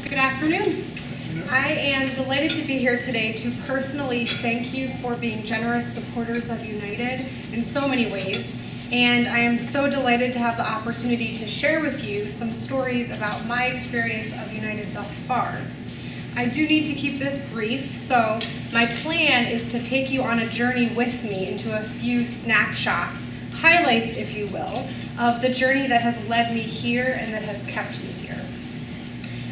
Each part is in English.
Good afternoon. I am delighted to be here today to personally thank you for being generous supporters of United in so many ways. And I am so delighted to have the opportunity to share with you some stories about my experience of United thus far. I do need to keep this brief, so my plan is to take you on a journey with me into a few snapshots, highlights if you will, of the journey that has led me here and that has kept me here.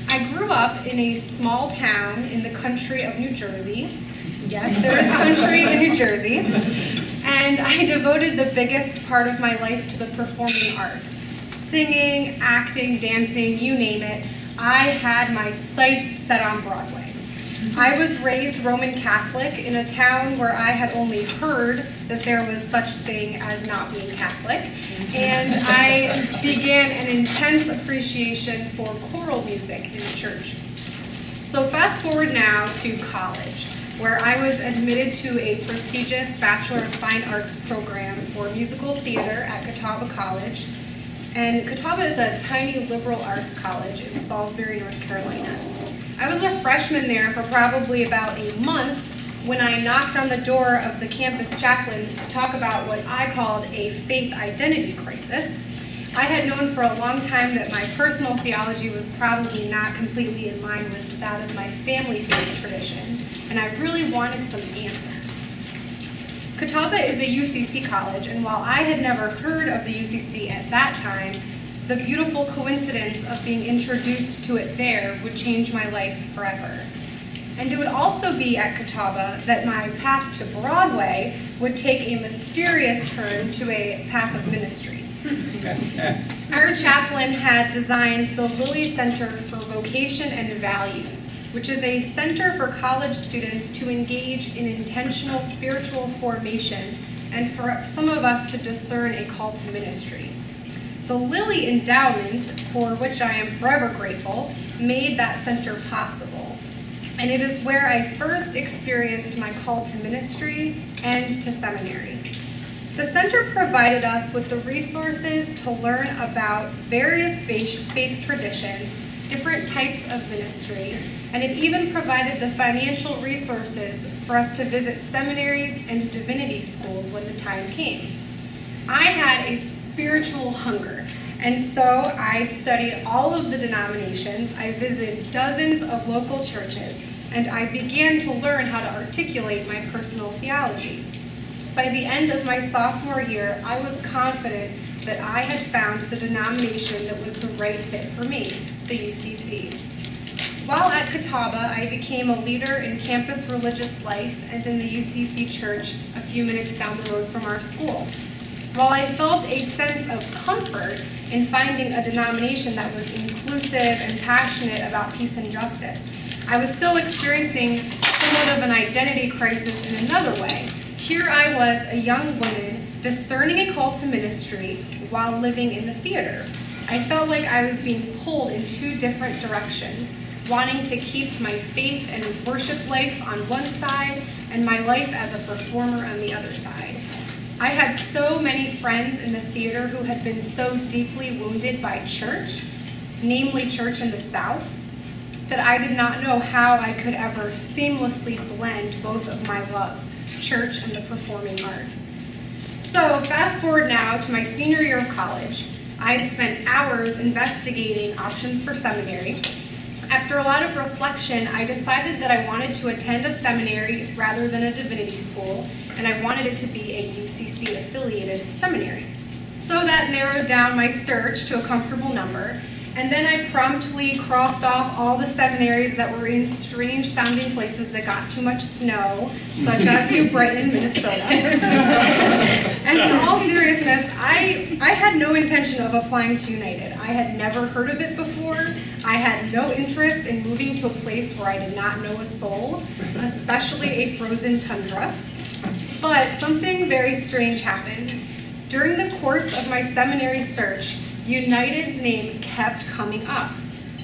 I grew up in a small town in the country of New Jersey. Yes, there is country in New Jersey. And I devoted the biggest part of my life to the performing arts. Singing, acting, dancing, you name it. I had my sights set on Broadway. I was raised Roman Catholic in a town where I had only heard that there was such thing as not being Catholic, and I began an intense appreciation for choral music in the church. So fast forward now to college, where I was admitted to a prestigious Bachelor of Fine Arts program for musical theater at Catawba College. And Catawba is a tiny liberal arts college in Salisbury, North Carolina. I was a freshman there for probably about a month when I knocked on the door of the campus chaplain to talk about what I called a faith identity crisis. I had known for a long time that my personal theology was probably not completely in line with that of my family faith tradition, and I really wanted some answers. Catawba is a UCC college, and while I had never heard of the UCC at that time, the beautiful coincidence of being introduced to it there would change my life forever. And it would also be at Catawba that my path to Broadway would take a mysterious turn to a path of ministry. Our chaplain had designed the Lilly Center for Vocation and Values, which is a center for college students to engage in intentional spiritual formation and for some of us to discern a call to ministry. The Lilly Endowment, for which I am forever grateful, made that center possible. And it is where I first experienced my call to ministry and to seminary. The center provided us with the resources to learn about various faith traditions, different types of ministry, and it even provided the financial resources for us to visit seminaries and divinity schools when the time came. I had a spiritual hunger, and so I studied all of the denominations, I visited dozens of local churches, and I began to learn how to articulate my personal theology. By the end of my sophomore year, I was confident that I had found the denomination that was the right fit for me, the UCC. While at Catawba, I became a leader in campus religious life and in the UCC church a few minutes down the road from our school. While I felt a sense of comfort in finding a denomination that was inclusive and passionate about peace and justice, I was still experiencing somewhat of an identity crisis in another way. Here I was, a young woman, discerning a call to ministry while living in the theater. I felt like I was being pulled in two different directions, wanting to keep my faith and worship life on one side and my life as a performer on the other side. I had so many friends in the theater who had been so deeply wounded by church, namely church in the South, that I did not know how I could ever seamlessly blend both of my loves, church and the performing arts. So fast forward now to my senior year of college. I had spent hours investigating options for seminary. After a lot of reflection, I decided that I wanted to attend a seminary rather than a divinity school, and I wanted it to be a UCC-affiliated seminary. So that narrowed down my search to a comfortable number, and then I promptly crossed off all the seminaries that were in strange-sounding places that got too much snow, such as New Brighton, Minnesota. And in all seriousness, I had no intention of applying to United. I had never heard of it before. I had no interest in moving to a place where I did not know a soul, especially a frozen tundra. But something very strange happened. During the course of my seminary search, United's name kept coming up.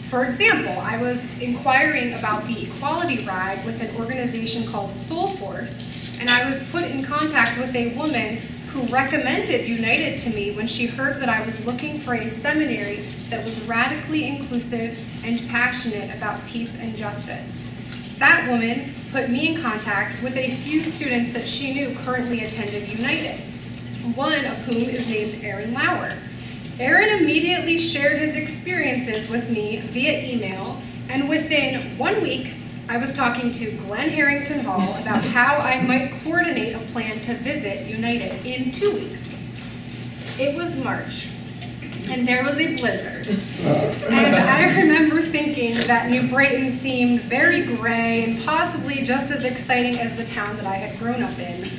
For example, I was inquiring about the equality ride with an organization called Soul Force, and I was put in contact with a woman who recommended United to me when she heard that I was looking for a seminary that was radically inclusive and passionate about peace and justice. That woman put me in contact with a few students that she knew currently attended United, one of whom is named Aaron Lauer. Aaron immediately shared his experiences with me via email, and within 1 week, I was talking to Glenn Harrington Hall about how I might coordinate a plan to visit United in 2 weeks. It was March, and there was a blizzard. And I remember thinking that New Brighton seemed very gray and possibly just as exciting as the town that I had grown up in.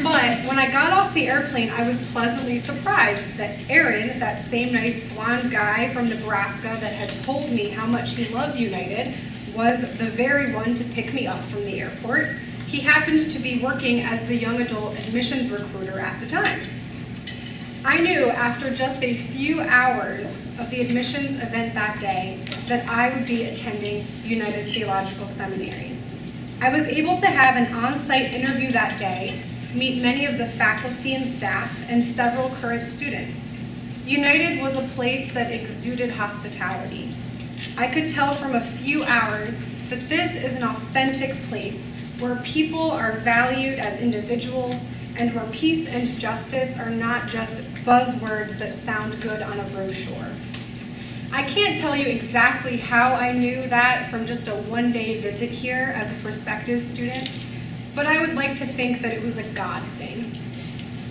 But when I got off the airplane, I was pleasantly surprised that Aaron, that same nice blonde guy from Nebraska that had told me how much he loved United, was the very one to pick me up from the airport. He happened to be working as the young adult admissions recruiter at the time. I knew after just a few hours of the admissions event that day that I would be attending United Theological Seminary. I was able to have an on-site interview that day, meet many of the faculty and staff, and several current students. United was a place that exuded hospitality. I could tell from a few hours that this is an authentic place where people are valued as individuals and where peace and justice are not just buzzwords that sound good on a brochure. I can't tell you exactly how I knew that from just a one-day visit here as a prospective student, but I would like to think that it was a God thing.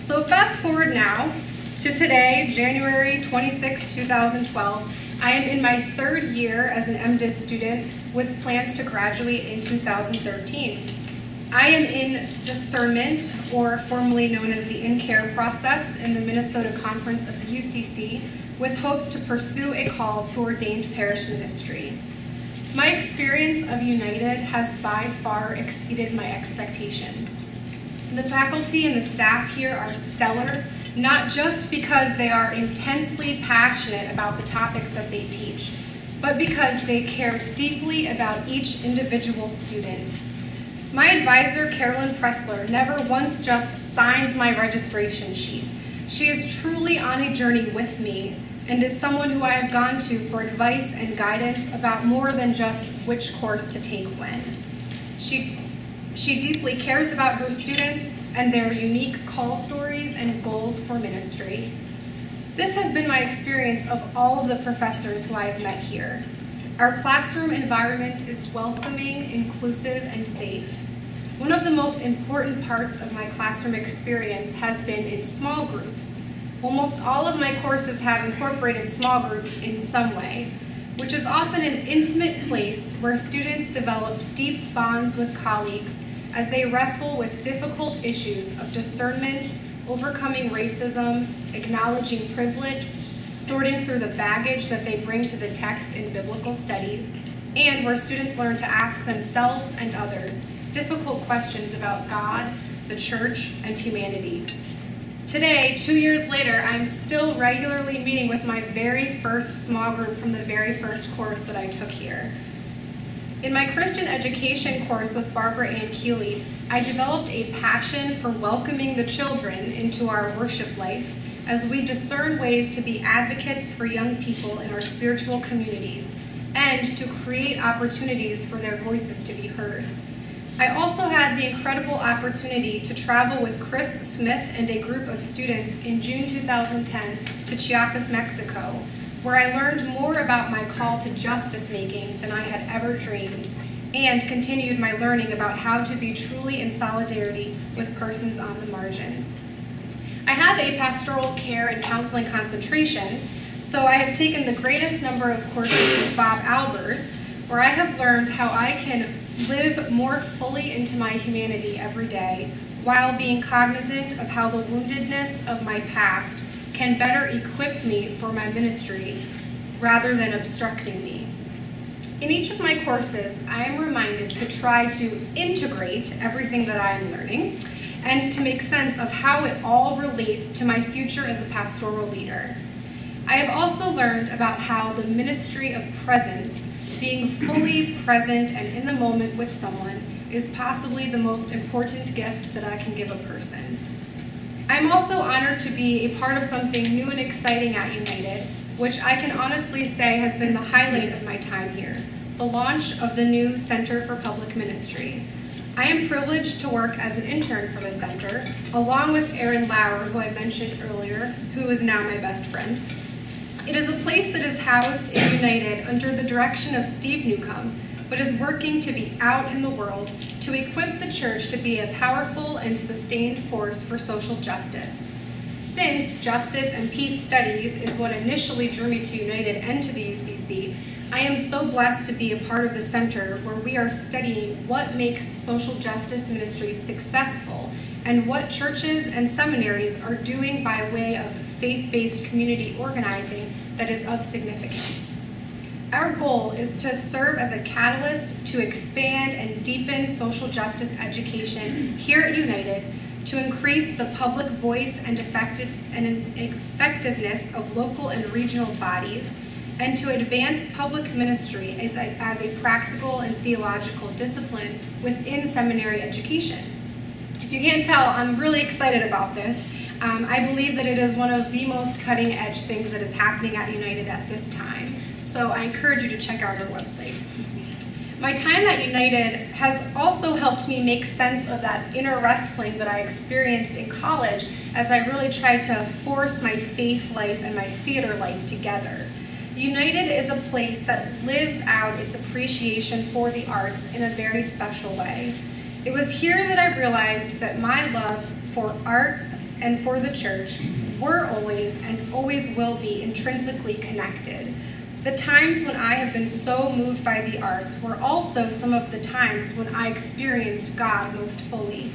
So fast forward now to today, January 26, 2012. I am in my third year as an MDiv student with plans to graduate in 2013. I am in discernment, or formerly known as the in-care process, in the Minnesota Conference of the UCC, with hopes to pursue a call to ordained parish ministry. My experience of United has by far exceeded my expectations. The faculty and the staff here are stellar, not just because they are intensely passionate about the topics that they teach, but because they care deeply about each individual student. My advisor, Carolyn Pressler, never once just signs my registration sheet. She is truly on a journey with me and is someone who I have gone to for advice and guidance about more than just which course to take when. She deeply cares about her students and their unique call stories and goals for ministry. This has been my experience of all of the professors who I have met here. Our classroom environment is welcoming, inclusive, and safe. One of the most important parts of my classroom experience has been in small groups. Almost all of my courses have incorporated small groups in some way, which is often an intimate place where students develop deep bonds with colleagues as they wrestle with difficult issues of discernment, overcoming racism, acknowledging privilege, sorting through the baggage that they bring to the text in biblical studies, and where students learn to ask themselves and others difficult questions about God, the church, and humanity. Today, 2 years later, I'm still regularly meeting with my very first small group from the very first course that I took here. In my Christian education course with Barbara Ann Keeley, I developed a passion for welcoming the children into our worship life as we discern ways to be advocates for young people in our spiritual communities and to create opportunities for their voices to be heard. I also had the incredible opportunity to travel with Chris Smith and a group of students in June 2010 to Chiapas, Mexico, where I learned more about my call to justice making than I had ever dreamed, and continued my learning about how to be truly in solidarity with persons on the margins. I have a pastoral care and counseling concentration, so I have taken the greatest number of courses with Bob Albers, where I have learned how I can live more fully into my humanity every day, while being cognizant of how the woundedness of my past can better equip me for my ministry rather than obstructing me. In each of my courses, I am reminded to try to integrate everything that I am learning and to make sense of how it all relates to my future as a pastoral leader. I have also learned about how the ministry of presence, being fully present and in the moment with someone, is possibly the most important gift that I can give a person. I I'm also honored to be a part of something new and exciting at United, which I can honestly say has been the highlight of my time here, the launch of the new Center for Public Ministry. I am privileged to work as an intern for the center, along with Erin Lauer, who I mentioned earlier, who is now my best friend. It is a place that is housed in United under the direction of Steve Newcomb, but is working to be out in the world to equip the church to be a powerful and sustained force for social justice. Since justice and peace studies is what initially drew me to United and to the UCC, I am so blessed to be a part of the center where we are studying what makes social justice ministry successful and what churches and seminaries are doing by way of faith-based community organizing that is of significance. Our goal is to serve as a catalyst to expand and deepen social justice education here at United, to increase the public voice and effectiveness of local and regional bodies, and to advance public ministry as a practical and theological discipline within seminary education. If you can't tell, I'm really excited about this. I believe that it is one of the most cutting-edge things that is happening at United at this time, so I encourage you to check out our website. My time at United has also helped me make sense of that inner wrestling that I experienced in college as I really tried to force my faith life and my theater life together. United is a place that lives out its appreciation for the arts in a very special way. It was here that I realized that my love for arts and for the church were always and always will be intrinsically connected. The times when I have been so moved by the arts were also some of the times when I experienced God most fully.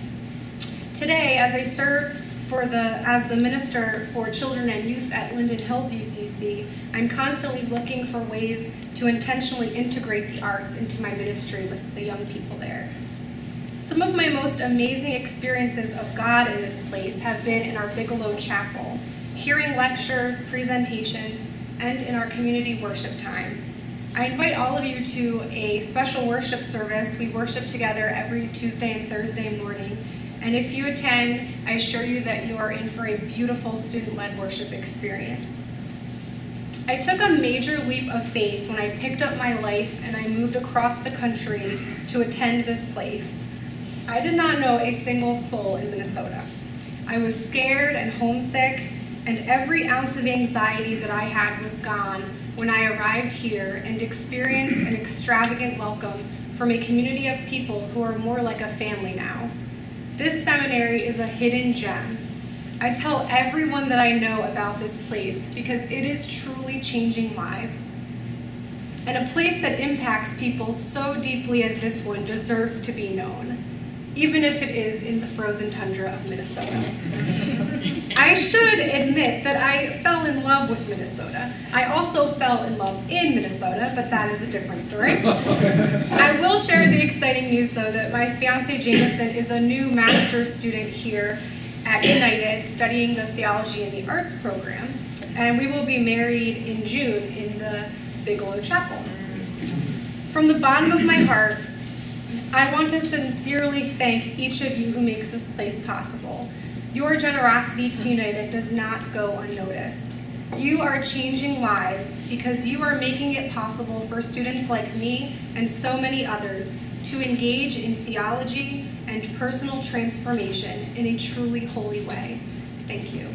Today, as I serve as the Minister for Children and Youth at Linden Hills UCC, I'm constantly looking for ways to intentionally integrate the arts into my ministry with the young people there. Some of my most amazing experiences of God in this place have been in our Bigelow Chapel, hearing lectures, presentations, and in our community worship time. I invite all of you to a special worship service. We worship together every Tuesday and Thursday morning. And if you attend, I assure you that you are in for a beautiful student-led worship experience. I took a major leap of faith when I picked up my life and I moved across the country to attend this place. I did not know a single soul in Minnesota. I was scared and homesick, and every ounce of anxiety that I had was gone when I arrived here and experienced an extravagant welcome from a community of people who are more like a family now. This seminary is a hidden gem. I tell everyone that I know about this place because it is truly changing lives. And a place that impacts people so deeply as this one deserves to be known, even if it is in the frozen tundra of Minnesota. I should admit that I fell in love with Minnesota. I also fell in love in Minnesota, but that is a different story. I will share the exciting news, though, that my fiance Jameson is a new master's student here at United, studying the Theology and the Arts program, and we will be married in June in the Bigelow Chapel. From the bottom of my heart, I want to sincerely thank each of you who makes this place possible. Your generosity to United does not go unnoticed. You are changing lives because you are making it possible for students like me and so many others to engage in theology and personal transformation in a truly holy way. Thank you.